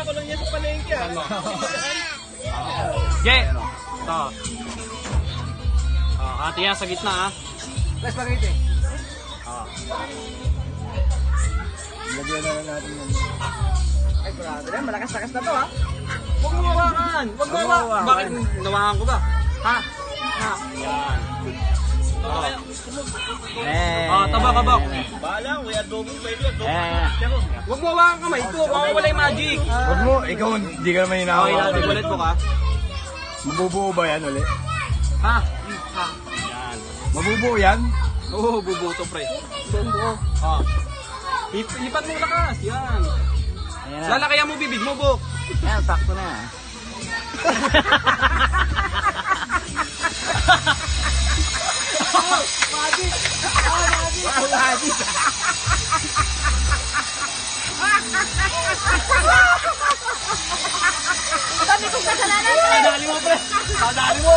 ko lang yan sa palengke. Okay. Ito. Ate yan sa gitna ha. Let's spaghetti. Lagyan na lang natin yan. Ay, brother, malakas-lakas na to ha. Huwag mo hawakan. Huwag mo hawakan. Bakit nawakan ko ba? Ha? Yan. Tabak. Bahala, we are doing pwede. Huwag mo hawakan kamay ko. Mawawala yung magic. Huwag mo, ikaw hindi ka naman Okay, hinahawakan. natin ulit mo ka. Mabubuo ba yan ulit? Ha? Yan. Mabubuo yan? Oo, bubuto pre. Buo. Lipat mo lakas. Yan. Lalakayan mo bibig mo, Bok. Yan, sakto na. Magic! Magic! Ang dami kong kasalanan, pre! Kadali mo, pre. Kadali mo.